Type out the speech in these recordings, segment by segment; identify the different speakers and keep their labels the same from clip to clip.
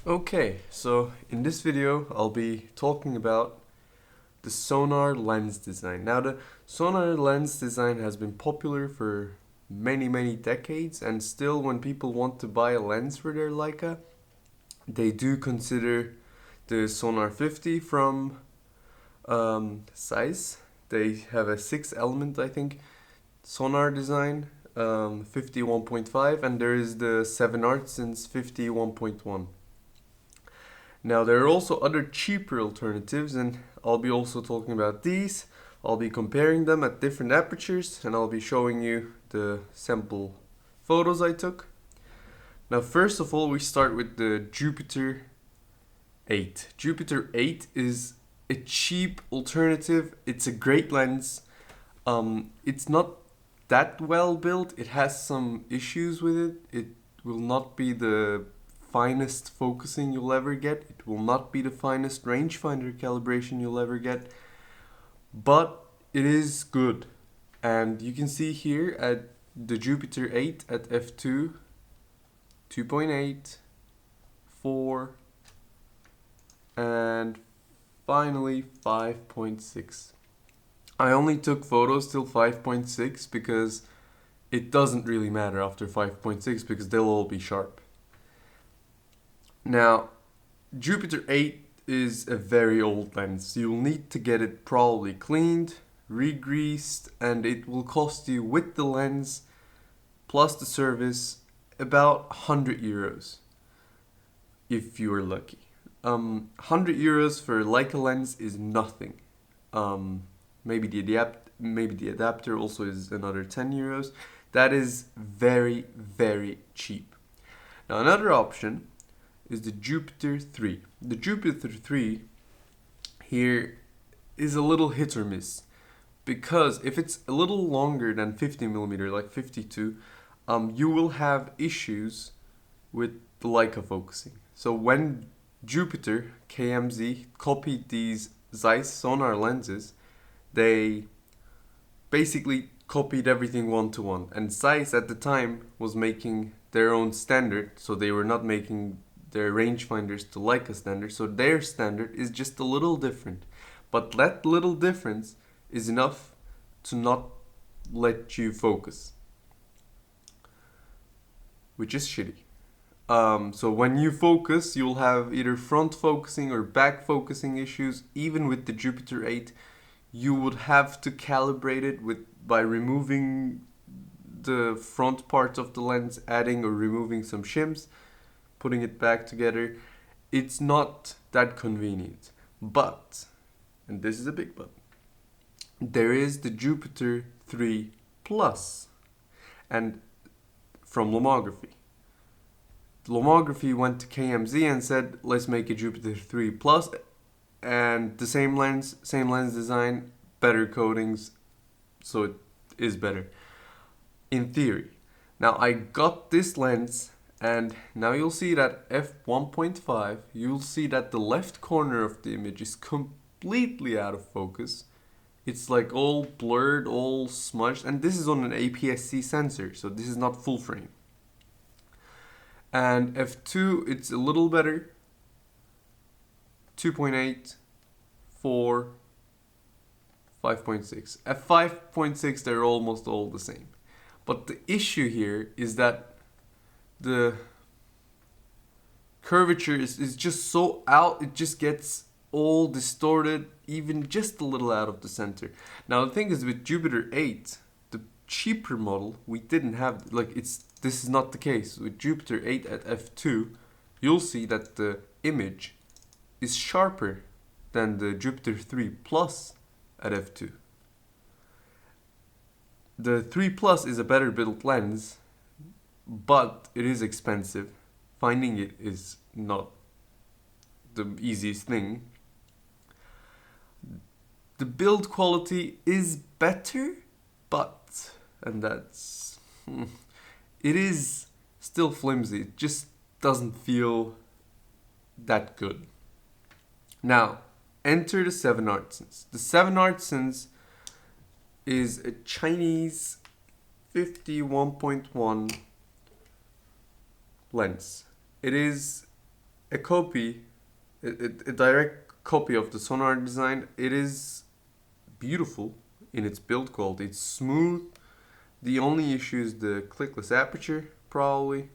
Speaker 1: Okay, so in this video I'll be talking about the Sonnar lens design. Now the Sonnar lens design has been popular for many decades, and still when people want to buy a lens for their Leica, they do consider the Sonnar 50 from Zeiss. They have a 6 element, I think, Sonnar design, 51.5, and there is the 7 Artisans 51.1. Now there are also other cheaper alternatives, and I'll be also talking about these. I'll be comparing them at different apertures, and I'll be showing you the sample photos I took. Now first of all, we start with the Jupiter 8. Jupiter 8 is a cheap alternative. It's a great lens. It's not that well built. It has some issues with it. It will not be the finest focusing you'll ever get. It will not be the finest rangefinder calibration you'll ever get, but it is good. And you can see here at the Jupiter 8 at f2, 2.8, 4, and finally 5.6. I only took photos till 5.6 because it doesn't really matter after 5.6 because they'll all be sharp. Now, Jupiter 8 is a very old lens. You'll need to get it probably cleaned, re-greased, and it will cost you with the lens plus the service about 100 euros if you are lucky. 100 euros for a Leica lens is nothing. Maybe the adapter also is another 10 euros. That is very cheap. Now another option is the Jupiter 3. The Jupiter 3 here is a little hit or miss, because if it's a little longer than 50mm, like 52, you will have issues with the Leica focusing. So when Jupiter KMZ copied these Zeiss Sonnar lenses, they basically copied everything one to one, and Zeiss at the time was making their own standard, so they were not making their rangefinders to Leica standard, so their standard is just a little different. But that little difference is enough to not let you focus, which is shitty. So when you focus, you'll have either front focusing or back focusing issues. Even with the Jupiter 8, you would have to calibrate it by removing the front part of the lens, adding or removing some shims, putting it back together. It's not that convenient. But, and this is a big but, there is the Jupiter 3 Plus, and from Lomography. Lomography went to KMZ and said, let's make a Jupiter 3 Plus, and the same lens design, better coatings, so it is better in theory. Now I got this lens, and now you'll see that f1.5, you'll see that the left corner of the image is completely out of focus. It's like all blurred, all smudged, and this is on an APS-C sensor, so this is not full frame. And f2, it's a little better, 2.8, 4, 5.6. At 5.6, they're almost all the same. But the issue here is that the curvature is just so out, it just gets all distorted, even just a little out of the center. Now the thing is, with Jupiter 8, the cheaper model, we didn't have, this is not the case. With Jupiter 8 at f2, you'll see that the image is sharper than the Jupiter 3 Plus at f2. The 3 Plus is a better built lens, but it is expensive. Finding it is not the easiest thing. The build quality is better, but, and that's, it is still flimsy. It just doesn't feel that good. Now, enter the 7 Artisans. The 7 Artisans is a Chinese 51.1 lens. It is a copy, a direct copy of the Sonnar design. It is beautiful in its build quality. It's smooth. The only issue is the clickless aperture, probably.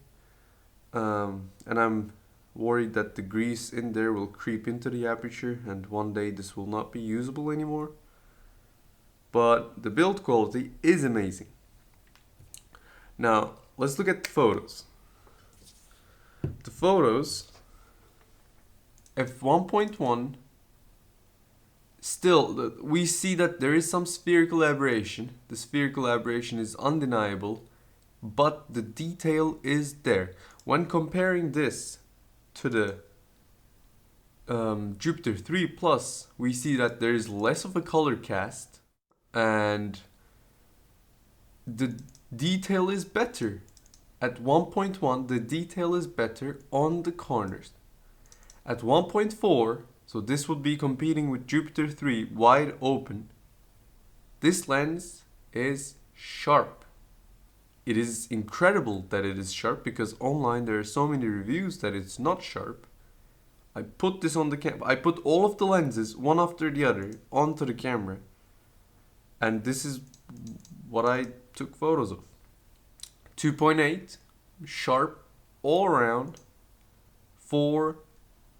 Speaker 1: And I'm worried that the grease in there will creep into the aperture and one day this will not be usable anymore. But the build quality is amazing. Now, let's look at the photos. The photos, f1.1, still, we see that there is some spherical aberration. The spherical aberration is undeniable, but the detail is there. When comparing this to the Jupiter 3 Plus, we see that there is less of a color cast and the detail is better. At 1.1, the detail is better on the corners. At 1.4, so this would be competing with Jupiter 3 wide open, this lens is sharp. It is incredible that it is sharp because online there are so many reviews that it's not sharp. I put this on the camera. I put all of the lenses one after the other onto the camera, and this is what I took photos of. 2.8, sharp all around. 4,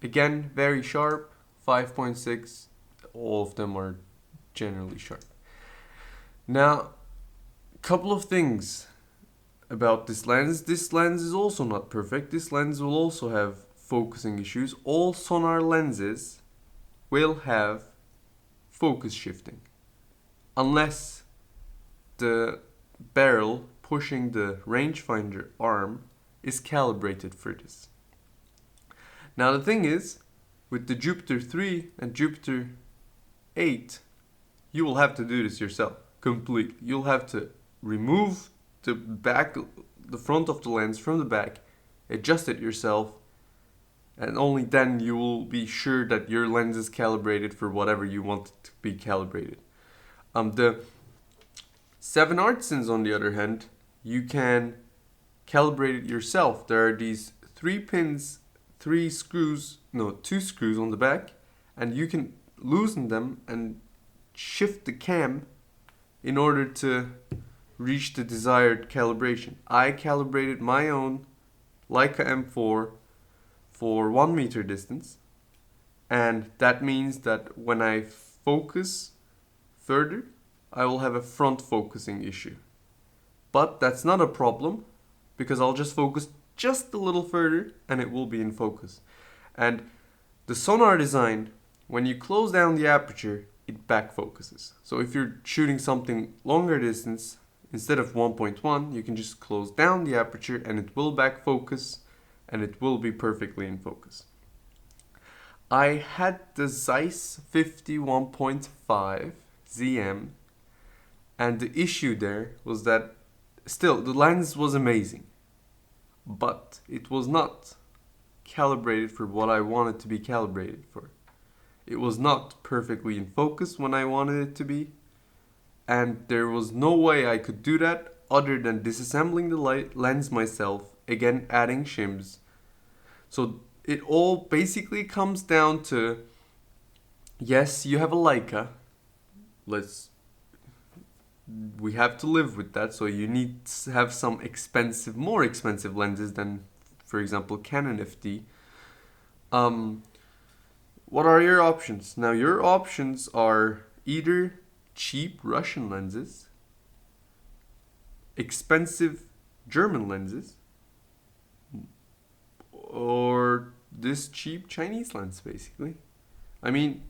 Speaker 1: again very sharp. 5.6, all of them are generally sharp. Now, couple of things about this lens. This lens is also not perfect. This lens will also have focusing issues. All Sonnar lenses will have focus shifting unless the barrel pushing the rangefinder arm is calibrated for this. Now the thing is, with the Jupiter 3 and Jupiter 8, you will have to do this yourself completely. You'll have to remove the back, the front of the lens from the back, adjust it yourself, and only then you will be sure that your lens is calibrated for whatever you want it to be calibrated. The 7 Artisans, on the other hand, you can calibrate it yourself. There are these 3 pins, 2 screws on the back, and you can loosen them and shift the cam in order to reach the desired calibration. I calibrated my own Leica M4 for 1 meter distance, and that means that when I focus further, I will have a front focusing issue. But that's not a problem because I'll just focus just a little further and it will be in focus. And the Sonnar design, when you close down the aperture, it back focuses. So if you're shooting something longer distance, instead of 1.1, you can just close down the aperture and it will back focus and it will be perfectly in focus. I had the Zeiss 1.5 ZM, and the issue there was that still the lens was amazing, but it was not calibrated for what I wanted to be calibrated for. It was not perfectly in focus when I wanted it to be, and there was no way I could do that other than disassembling the lens myself, again adding shims. So it all basically comes down to, yes, you have a Leica. We have to live with that, so you need to have some more expensive lenses than, for example, Canon FD. What are your options? Now your options are either cheap Russian lenses, expensive German lenses, or this cheap Chinese lens, basically. I mean,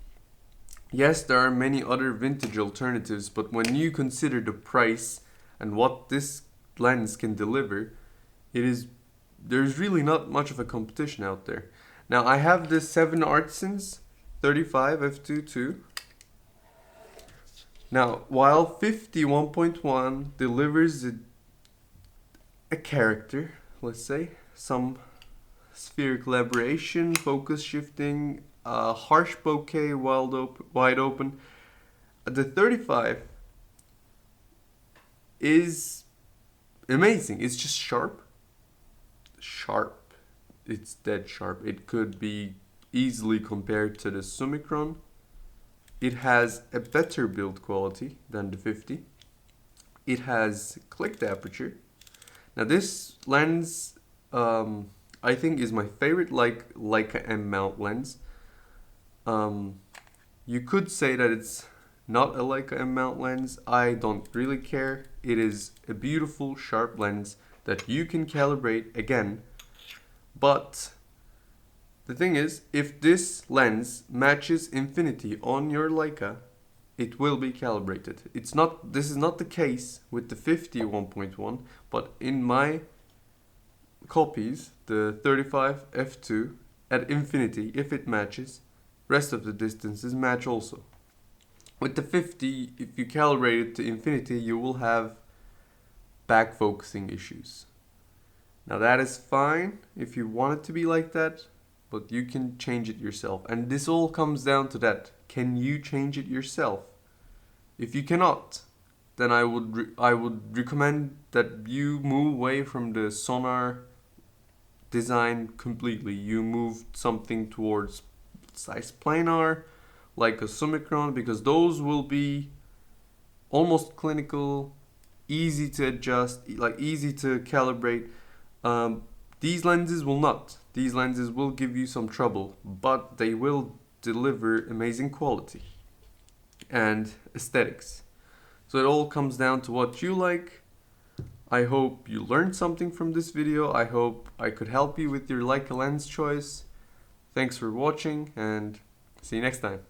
Speaker 1: yes, there are many other vintage alternatives, but when you consider the price and what this lens can deliver, there's really not much of a competition out there. Now I have this 7 Artisans 35 f2.2. Now, while 1.1 delivers a character, let's say, some spherical aberration, focus shifting, harsh bokeh, wide open, the 35 is amazing. It's just sharp. it's dead sharp. It could be easily compared to the Summicron. It has a better build quality than the 50. It has clicked aperture. Now this lens I think is my favorite Leica M mount lens. You could say that it's not a Leica M mount lens. I don't really care. It is a beautiful sharp lens that you can calibrate again. But the thing is, if this lens matches infinity on your Leica, it will be calibrated. This is not the case with the 50 1.1, but in my copies, the 35 f2 at infinity, if it matches, rest of the distances match also. With the 50, if you calibrate it to infinity, you will have back focusing issues. Now that is fine if you want it to be like that, but you can change it yourself. And this all comes down to that. Can you change it yourself? If you cannot, then I would recommend that you move away from the Sonnar design completely. You move something towards Zeiss planar, like a Summicron, because those will be almost clinical, easy to adjust, like easy to calibrate. These lenses will not. These lenses will give you some trouble, but they will deliver amazing quality and aesthetics. So it all comes down to what you like. I hope you learned something from this video. I hope I could help you with your Leica lens choice. Thanks for watching and see you next time.